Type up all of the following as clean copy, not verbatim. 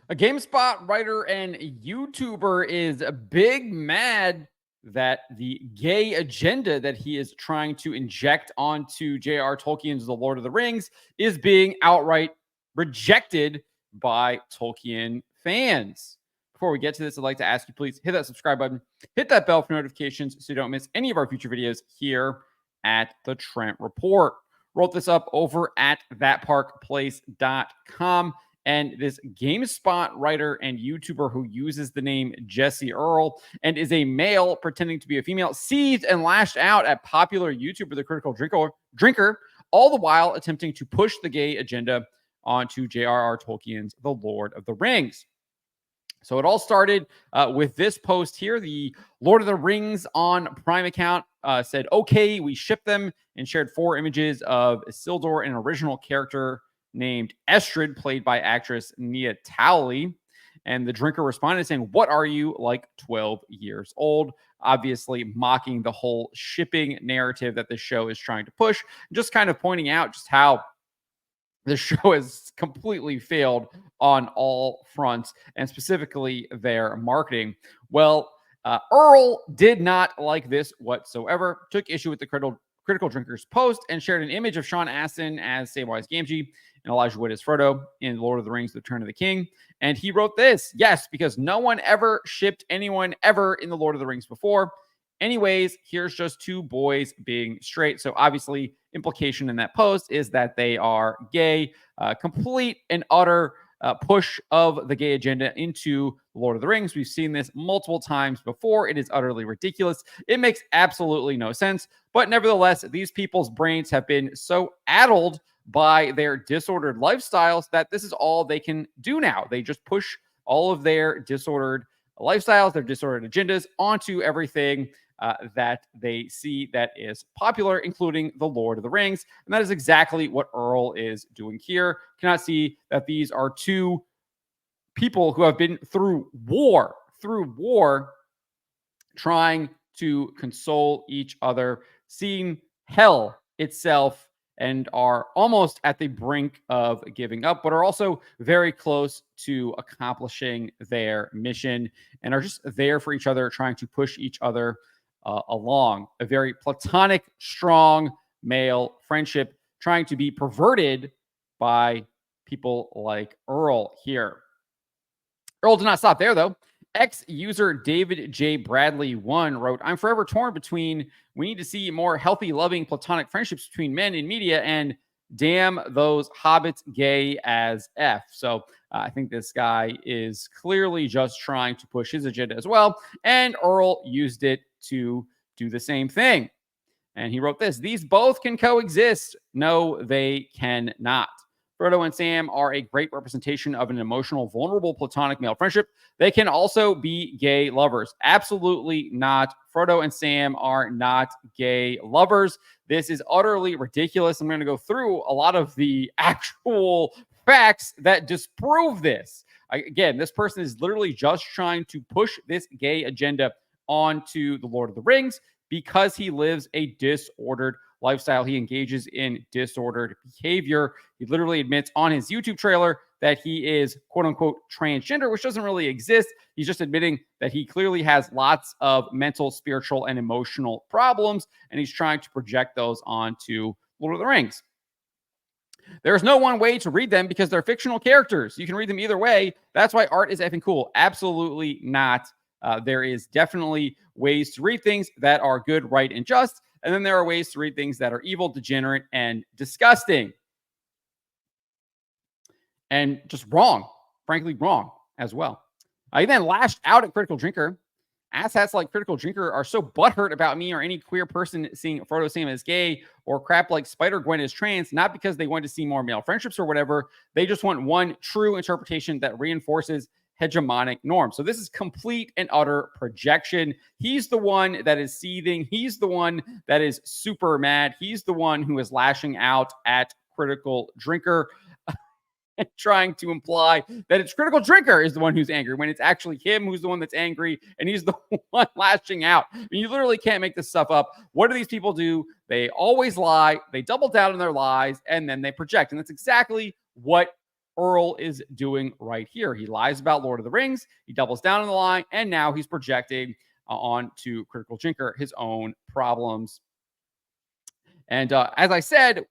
A GameSpot writer and YouTuber is big mad that the gay agenda that he is trying to inject onto J.R.R. Tolkien's The Lord of the Rings is being outright rejected by Tolkien fans. Before we get to this, I'd like to ask you, please hit that subscribe button, hit that bell for notifications so you don't miss any of our future videos here at the Trent Report. Wrote this up over at thatparkplace.com. And this GameSpot writer and YouTuber who uses the name j.r.r and is a male pretending to be a female seethed and lashed out at popular YouTuber The Critical Drinker, all the while attempting to push the gay agenda onto J.R.R. Tolkien's The Lord of the Rings. So it all started with this post here. The Lord of the Rings on Prime account said, okay, we shipped them, and shared 4 images of Isildur, an original character named Estrid, played by actress Nia Towley. And the drinker responded saying, what are you, like 12 years old? Obviously mocking the whole shipping narrative that the show is trying to push, just kind of pointing out just how the show has completely failed on all fronts, and specifically their marketing. Well, Earl did not like this whatsoever, took issue with the Critical Drinker's post, and shared an image of Sean Astin as Samwise Gamgee and Elijah Wood as Frodo in Lord of the Rings, The Return of the King. And he wrote this, yes, because no one ever shipped anyone ever in the Lord of the Rings before. Anyways, here's just 2 boys being straight. So obviously, implication in that post is that they are gay. Complete and utter push of the gay agenda into Lord of the Rings. We've seen this multiple times before. It is utterly ridiculous. It makes absolutely no sense. But nevertheless, these people's brains have been so addled by their disordered lifestyles that this is all they can do now. They just push all of their disordered lifestyles, their disordered agendas onto everything that they see that is popular, including The Lord of the Rings. And that is exactly what Earl is doing here. Cannot see that these are 2 people who have been through war, trying to console each other, seeing hell itself, and are almost at the brink of giving up, but are also very close to accomplishing their mission and are just there for each other, trying to push each other along. A very platonic, strong male friendship trying to be perverted by people like Earl here. Earl did not stop there, though. Ex-user David J. Bradley 1 wrote, I'm forever torn between we need to see more healthy, loving, platonic friendships between men in media and damn those hobbits gay as F. So I think this guy is clearly just trying to push his agenda as well. And Earl used it to do the same thing. And he wrote this, these both can coexist. No, they cannot. Frodo and Sam are a great representation of an emotional, vulnerable, platonic male friendship. They can also be gay lovers. Absolutely not. Frodo and Sam are not gay lovers. This is utterly ridiculous. I'm going to go through a lot of the actual facts that disprove this. Again, this person is literally just trying to push this gay agenda onto the Lord of the Rings because he lives a disordered lifestyle. He engages in disordered behavior. He literally admits on his YouTube trailer that he is quote unquote transgender, which doesn't really exist. He's just admitting that he clearly has lots of mental, spiritual, and emotional problems, and he's trying to project those onto Lord of the Rings. There's no one way to read them because they're fictional characters. You can read them either way. That's why art is effing cool. Absolutely not. There is definitely ways to read things that are good, right, and just. And then there are ways to read things that are evil, degenerate, and disgusting. And just wrong. Frankly, wrong as well. He then lashed out at Critical Drinker. Asshats like Critical Drinker are so butthurt about me or any queer person seeing Frodo Sam as gay or crap like Spider-Gwen as trans, not because they want to see more male friendships or whatever. They just want one true interpretation that reinforces hegemonic norms. So this is complete and utter projection. He's the one that is seething. He's the one that is super mad. He's the one who is lashing out at Critical Drinker and trying to imply that it's Critical Drinker is the one who's angry when it's actually him who's the one that's angry and he's the one lashing out. I mean, you literally can't make this stuff up. What do these people do? They always lie. They double down on their lies and then they project. And that's exactly what Earl is doing right here. He lies about Lord of the Rings, he doubles down on the lie, and now he's projecting on to Critical Jinker his own problems. And as I said,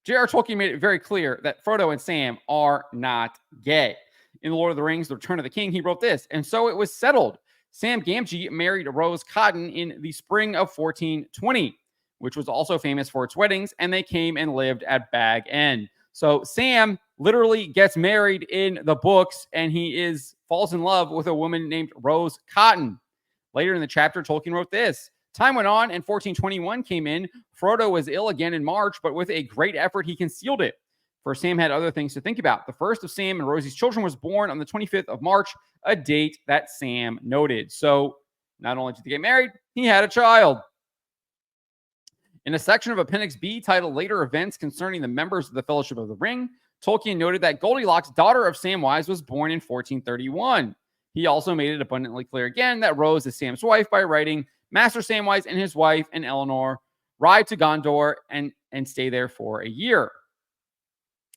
J.R.R. Tolkien made it very clear that Frodo and Sam are not gay. In The Lord of the Rings, The Return of the King, he wrote this: "And so it was settled. Sam Gamgee married Rose Cotton in the spring of 1420, which was also famous for its weddings, and they came and lived at Bag End." So Sam literally gets married in the books, and he falls in love with a woman named Rose Cotton. Later in the chapter, Tolkien wrote this: "Time went on, and 1421 came in. Frodo was ill again in March, but with a great effort, he concealed it. For Sam had other things to think about. The first of Sam and Rosie's children was born on the 25th of March, a date that Sam noted." So not only did they get married, he had a child. In a section of Appendix B titled Later Events Concerning the Members of the Fellowship of the Ring, Tolkien noted that Goldilocks, daughter of Samwise, was born in 1431. He also made it abundantly clear again that Rose is Sam's wife by writing, "Master Samwise and his wife and Eleanor ride to Gondor and stay there for a year."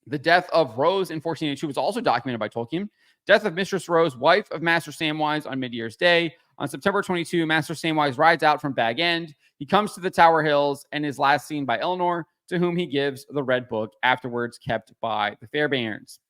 The death of Rose in 1482 was also documented by Tolkien. Death of Mistress Rose, wife of Master Samwise, on Mid-Year's Day. On September 22, Master Samwise rides out from Bag End. He comes to the Tower Hills and is last seen by Eleanor, to whom he gives the Red Book, afterwards kept by the Fairbairns.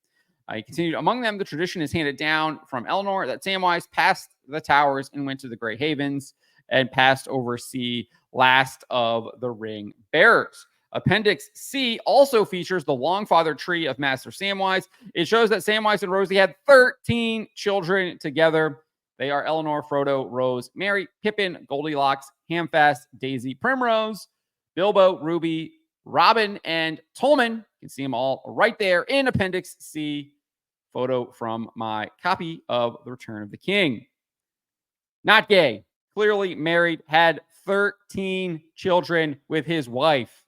He continued, "Among them, the tradition is handed down from Eleanor that Samwise passed the towers and went to the Grey Havens and passed over sea, last of the ring bearers." Appendix C also features the Longfather tree of Master Samwise. It shows that Samwise and Rosie had 13 children together. They are Eleanor, Frodo, Rose, Merry, Pippin, Goldilocks, Hamfast, Daisy, Primrose, Bilbo, Ruby, Robin, and Tolman. You can see them all right there in Appendix C. Photo from my copy of The Return of the King. Not gay. Clearly married. Had 13 children with his wife.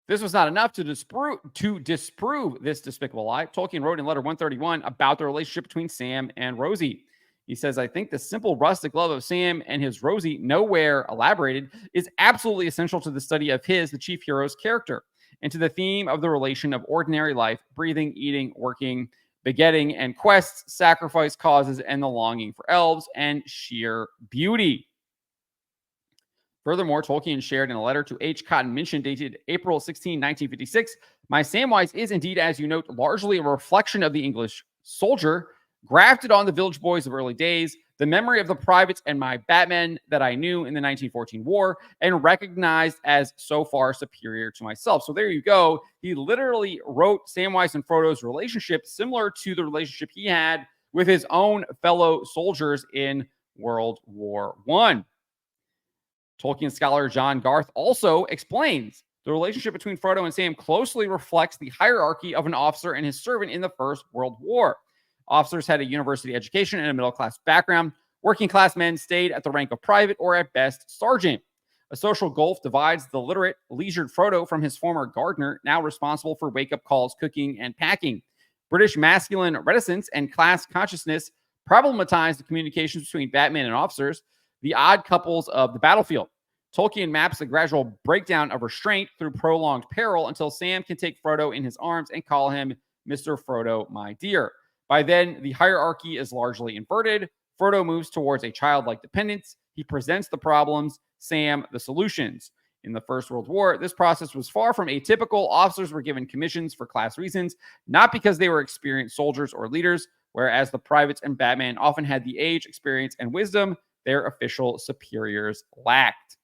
This was not enough to disprove this despicable lie. Tolkien wrote in letter 131 about the relationship between Sam and Rosie. He says, "I think the simple rustic love of Sam and his Rosie, nowhere elaborated, is absolutely essential to the study of the chief hero's character, and to the theme of the relation of ordinary life, breathing, eating, working, begetting, and quests, sacrifice, causes, and the longing for elves and sheer beauty." Furthermore, Tolkien shared in a letter to H. Cotton Minchin dated April 16, 1956, "My Samwise is indeed, as you note, largely a reflection of the English soldier, grafted on the village boys of early days, the memory of the privates and my Batmen that I knew in the 1914 war, and recognized as so far superior to myself." So there you go. He literally wrote Samwise and Frodo's relationship similar to the relationship he had with his own fellow soldiers in World War I. Tolkien scholar John Garth also explains the relationship between Frodo and Sam closely reflects the hierarchy of an officer and his servant in the First World War. Officers had a university education and a middle-class background. Working-class men stayed at the rank of private or at best sergeant. A social gulf divides the literate, leisured Frodo from his former gardener, now responsible for wake-up calls, cooking, and packing. British masculine reticence and class consciousness problematized the communications between Batman and officers, the odd couples of the battlefield. Tolkien maps the gradual breakdown of restraint through prolonged peril until Sam can take Frodo in his arms and call him Mr. Frodo, my dear. By then, the hierarchy is largely inverted. Frodo moves towards a childlike dependence. He presents the problems, Sam the solutions. In the First World War, this process was far from atypical. Officers were given commissions for class reasons, not because they were experienced soldiers or leaders, whereas the privates and Batman often had the age, experience, and wisdom their official superiors lacked.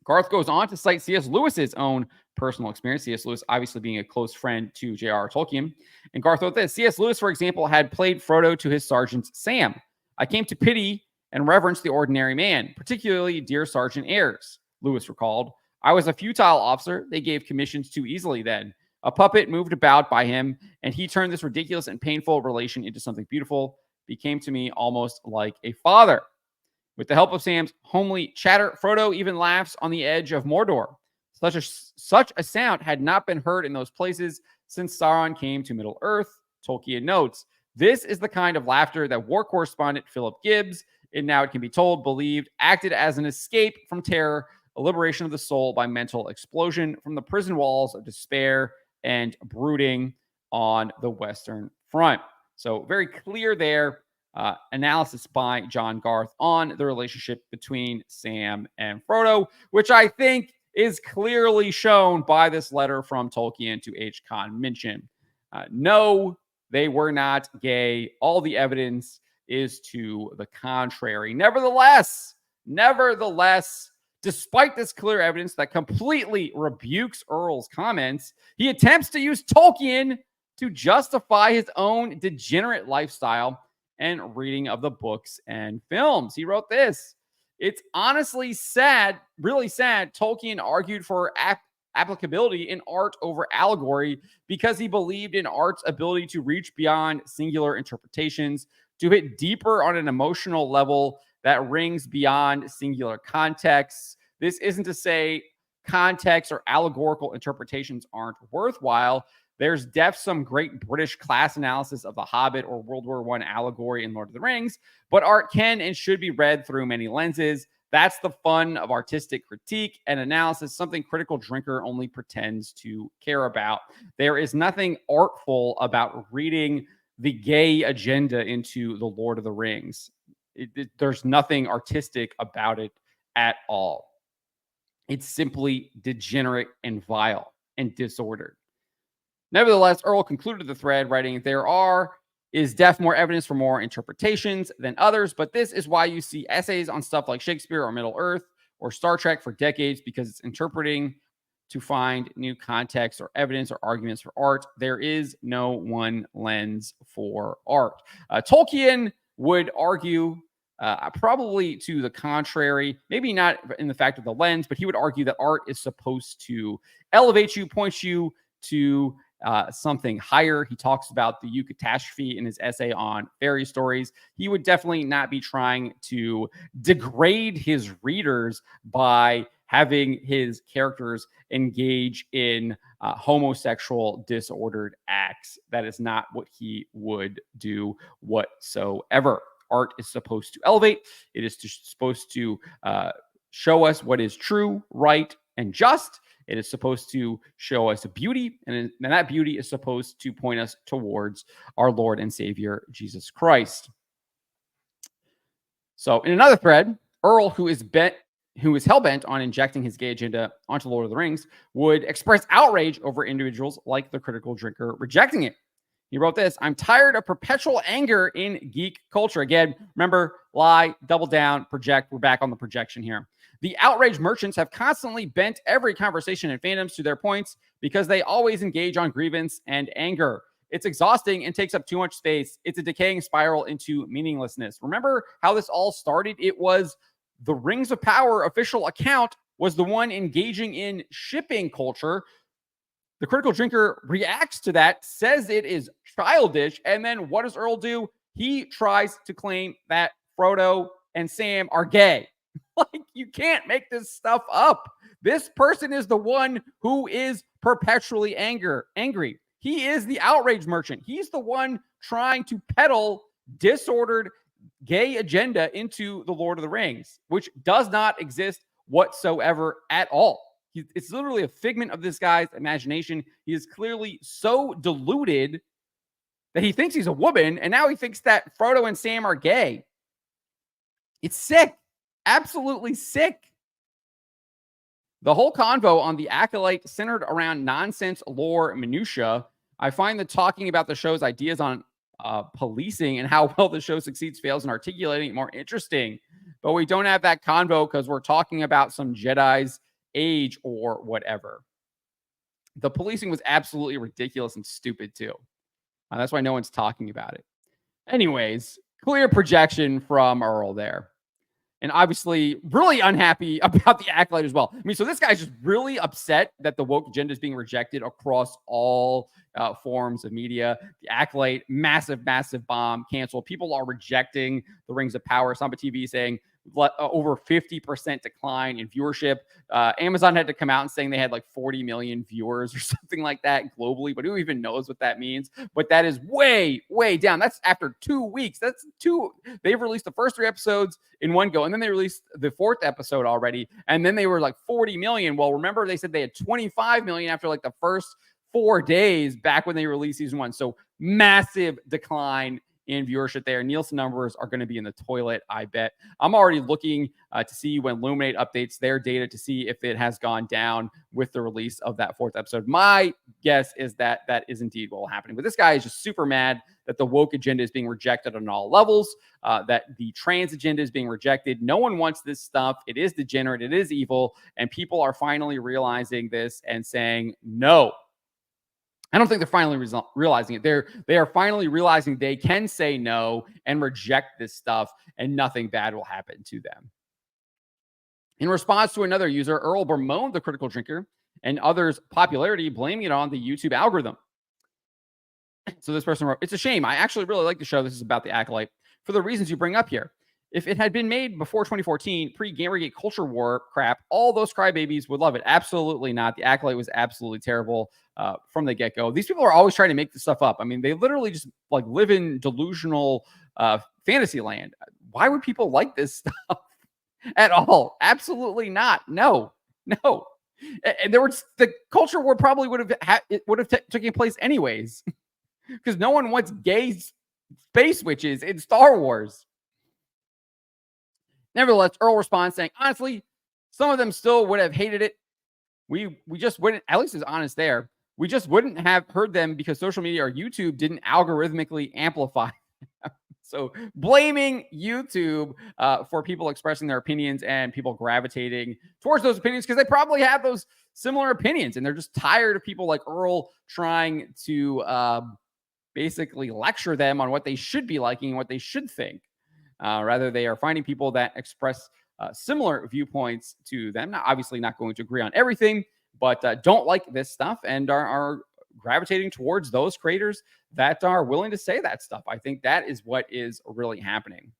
Garth goes on to cite C.S. Lewis's own personal experience, C.S. Lewis obviously being a close friend to J.R.R. Tolkien. And Garth wrote this: "C.S. Lewis, for example, had played Frodo to his sergeant Sam. I came to pity and reverence the ordinary man, particularly dear Sergeant Ayres," Lewis recalled. "I was a futile officer. They gave commissions too easily then. A puppet moved about by him, and he turned this ridiculous and painful relation into something beautiful. Became to me almost like a father." With the help of Sam's homely chatter, Frodo even laughs on the edge of Mordor. Such a sound had not been heard in those places since Sauron came to Middle-earth, Tolkien notes. This is the kind of laughter that war correspondent Philip Gibbs, and now it can be told, believed acted as an escape from terror, a liberation of the soul by mental explosion from the prison walls of despair and brooding on the Western Front. So, very clear there. Analysis by John Garth on the relationship between Sam and Frodo, which I think is clearly shown by this letter from Tolkien to H. Con Minchin. No, they were not gay. All the evidence is to the contrary. Nevertheless, despite this clear evidence that completely rebukes Earl's comments, he attempts to use Tolkien to justify his own degenerate lifestyle and reading of the books and films. He wrote this: "It's honestly sad, really sad. Tolkien argued for applicability in art over allegory because he believed in art's ability to reach beyond singular interpretations, to hit deeper on an emotional level that rings beyond singular contexts. This isn't to say context or allegorical interpretations aren't worthwhile. There's some great British class analysis of The Hobbit or World War I allegory in Lord of the Rings, but art can and should be read through many lenses. That's the fun of artistic critique and analysis, something critical drinker only pretends to care about. There is nothing artful about reading the gay agenda into the Lord of the Rings. There's nothing artistic about it at all. It's simply degenerate and vile and disordered." Nevertheless, Earl concluded the thread, writing, is more evidence for more interpretations than others, but this is why you see essays on stuff like Shakespeare or Middle Earth or Star Trek for decades, because it's interpreting to find new context or evidence or arguments for art. There is no one lens for art. Tolkien would argue, probably to the contrary, maybe not in the fact of the lens, but he would argue that art is supposed to elevate you, point you to something higher. He talks about the eucatastrophe in his essay on fairy stories. He would definitely not be trying to degrade his readers by having his characters engage in homosexual disordered acts. That is not what he would do whatsoever. Art is supposed to elevate. It is supposed to show us what is true, right, and just. It is supposed to show us beauty, and that beauty is supposed to point us towards our Lord and Savior, Jesus Christ. So in another thread, Earl, who is hell-bent on injecting his gay agenda onto Lord of the Rings, would express outrage over individuals like the critical drinker rejecting it. He wrote this: "I'm tired of perpetual anger in geek culture." Again, remember, lie, double down, project. We're back on the projection here. "The outraged merchants have constantly bent every conversation in fandoms to their points because they always engage on grievance and anger. It's exhausting and takes up too much space. It's a decaying spiral into meaninglessness." Remember how this all started? It was the Rings of Power official account was the one engaging in shipping culture. The critical drinker reacts to that, says it is childish, and then what does Earl do? He tries to claim that Frodo and Sam are gay. Like, you can't make this stuff up. This person is the one who is perpetually angry. He is the outrage merchant. He's the one trying to peddle disordered gay agenda into the Lord of the Rings, which does not exist whatsoever at all. It's literally a figment of this guy's imagination. He is clearly so deluded that he thinks he's a woman, and now he thinks that Frodo and Sam are gay. It's sick. Absolutely sick. The whole convo on the Acolyte centered around nonsense lore minutia. I find that talking about the show's ideas on policing and how well the show succeeds, fails, and articulating it more interesting. But we don't have that convo because we're talking about some Jedi's age or whatever. The policing was absolutely ridiculous and stupid too. That's why no one's talking about it. Anyways, clear projection from Earl there. And obviously really unhappy about the Acolyte as well. I mean, so this guy's just really upset that the woke agenda is being rejected across all forms of media. The Acolyte, massive bomb, canceled. People are rejecting the Rings of Power. Samba TV saying, over 50% decline in viewership. Amazon had to come out and saying they had like 40 million viewers or something like that globally, but who even knows what that means? But that is way, way down. That's after 2 weeks. They've released the first 3 episodes in one go, and then they released the fourth episode already, and then they were like 40 million. Well, remember they said they had 25 million after like the first 4 days back when they released season one. So massive decline in viewership there. Nielsen numbers are going to be in the toilet, I bet. I'm already looking to see when Luminate updates their data to see if it has gone down with the release of that fourth episode. My guess is that that is indeed what will happen. But this guy is just super mad that the woke agenda is being rejected on all levels, that the trans agenda is being rejected. No one wants this stuff. It is degenerate. It is evil. And people are finally realizing this and saying no. I don't think they're finally realizing it. They are finally realizing they can say no and reject this stuff, and nothing bad will happen to them. In response to another user, Earl bemoaned the critical drinker and others' popularity, blaming it on the YouTube algorithm. So this person wrote, "It's a shame. I actually really like the show. This is about the Acolyte for the reasons you bring up here. If it had been made before 2014, pre-Gamergate culture war crap, all those crybabies would love it. Absolutely not. The Acolyte was absolutely terrible from the get-go. These people are always trying to make this stuff up. I mean, they literally just like live in delusional fantasy land. Why would people like this stuff at all? Absolutely not. No. And there was the culture war probably would have taken place anyways, because no one wants gay space witches in Star Wars. Nevertheless, Earl responds saying, honestly, some of them still would have hated it. We just wouldn't, at least is honest there. We just wouldn't have heard them because social media or YouTube didn't algorithmically amplify. So blaming YouTube for people expressing their opinions and people gravitating towards those opinions because they probably have those similar opinions and they're just tired of people like Earl trying to basically lecture them on what they should be liking and what they should think. Rather, they are finding people that express similar viewpoints to them. Now, obviously, not going to agree on everything, but don't like this stuff and are gravitating towards those creators that are willing to say that stuff. I think that is what is really happening.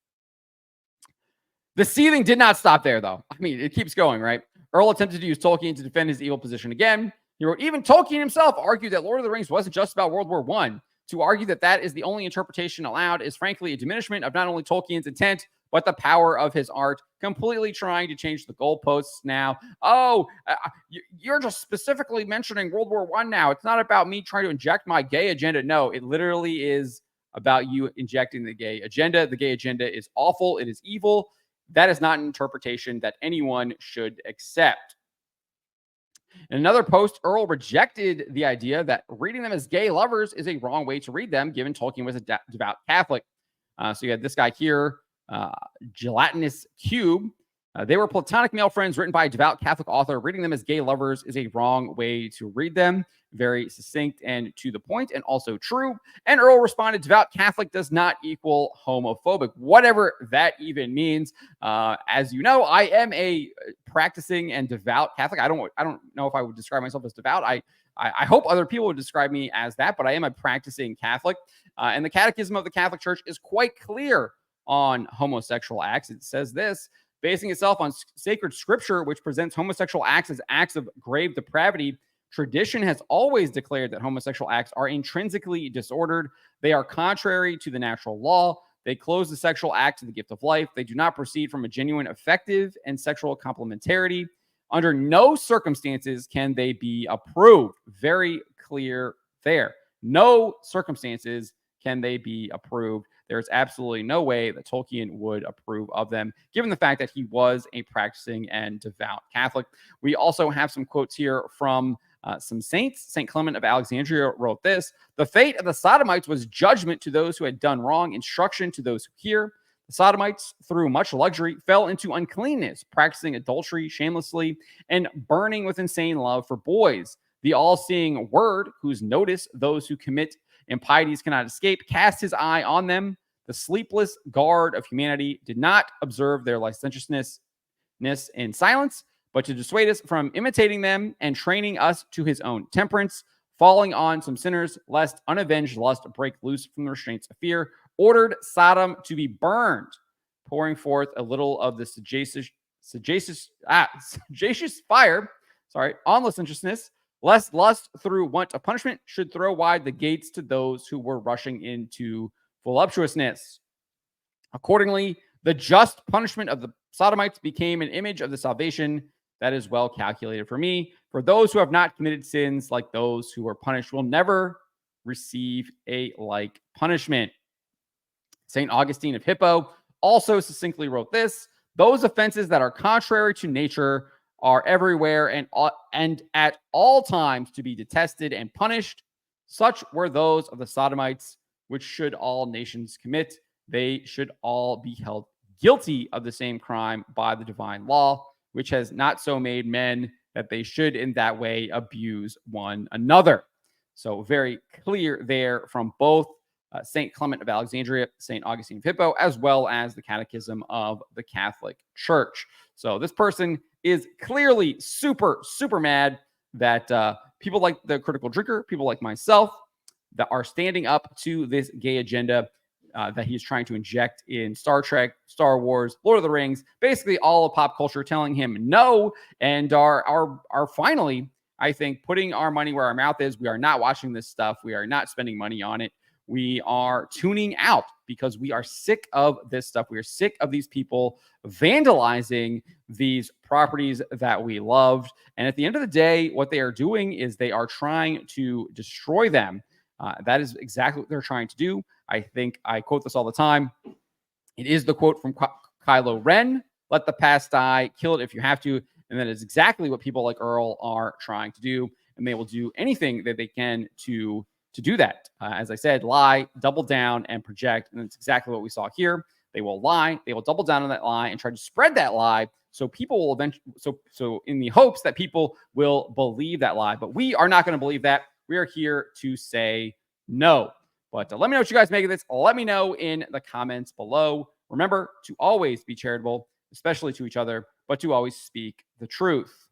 The seething did not stop there, though. I mean, it keeps going, right? Earl attempted to use Tolkien to defend his evil position again. He wrote, even Tolkien himself argued that Lord of the Rings wasn't just about World War I. To argue that that is the only interpretation allowed is frankly a diminishment of not only Tolkien's intent, but the power of his art, completely trying to change the goalposts now. You're just specifically mentioning World War I now. It's not about me trying to inject my gay agenda. No, it literally is about you injecting the gay agenda. The gay agenda is awful. It is evil. That is not an interpretation that anyone should accept. In another post, Earl rejected the idea that reading them as gay lovers is a wrong way to read them, given Tolkien was a devout Catholic. So you had this guy here, Gelatinous Cube. They were platonic male friends written by a devout Catholic author. Reading them as gay lovers is a wrong way to read them. Very succinct and to the point, and also true. And Earl responded, devout Catholic does not equal homophobic, whatever that even means. As you know, I am a practicing and devout Catholic. I don't know if I would describe myself as devout. I hope other people would describe me as that, but I am a practicing Catholic. And the Catechism of the Catholic Church is quite clear on homosexual acts. It says this: basing itself on sacred scripture, which presents homosexual acts as acts of grave depravity, tradition has always declared that homosexual acts are intrinsically disordered. They are contrary to the natural law. They close the sexual act to the gift of life. They do not proceed from a genuine, effective, and sexual complementarity. Under no circumstances can they be approved. Very clear there. No circumstances can they be approved. There's absolutely no way that Tolkien would approve of them, given the fact that he was a practicing and devout Catholic. We also have some quotes here from some saints. St. Clement of Alexandria wrote this: the fate of the Sodomites was judgment to those who had done wrong, instruction to those who hear. The Sodomites, through much luxury, fell into uncleanness, practicing adultery shamelessly and burning with insane love for boys. The all-seeing Word, whose notice those who commit impieties cannot escape, cast his eye on them. The sleepless guard of humanity did not observe their licentiousness in silence, but to dissuade us from imitating them and training us to his own temperance, falling on some sinners, lest unavenged lust break loose from the restraints of fear, ordered Sodom to be burned. pouring forth a little of the sagacious fire, on licentiousness, lest lust through want of punishment should throw wide the gates to those who were rushing into voluptuousness. Accordingly, the just punishment of the sodomites became an image of the salvation that is well calculated for me. For those who have not committed sins like those who were punished will never receive a like punishment. St. Augustine of Hippo also succinctly wrote this: those offenses that are contrary to nature are everywhere and at all times to be detested and punished. Such were those of the sodomites, which should all nations commit. They should all be held guilty of the same crime by the divine law, which has not so made men that they should in that way abuse one another. So very clear there from both St. Clement of Alexandria, St. Augustine of Hippo, as well as the Catechism of the Catholic Church. So this person is clearly super, super mad that people like the Critical Drinker, people like myself, that are standing up to this gay agenda that he's trying to inject in Star Trek, Star Wars, Lord of the Rings, basically all of pop culture, telling him no, and are finally, I think, putting our money where our mouth is. We are not watching this stuff. We are not spending money on it. We are tuning out because we are sick of this stuff. We are sick of these people vandalizing these properties that we loved. And at the end of the day, what they are doing is they are trying to destroy them. That is exactly what they're trying to do. I think I quote this all the time. It is the quote from Kylo Ren: let the past die, kill it if you have to. And that is exactly what people like Earl are trying to do. And they will do anything that they can to do that. As I said, lie, double down, and project. And that's exactly what we saw here. They will lie, they will double down on that lie and try to spread that lie. So people will eventually, so in the hopes that people will believe that lie. But we are not going to believe that. We are here to say no. But let me know what you guys make of this. Let me know in the comments below. Remember to always be charitable, especially to each other, but to always speak the truth.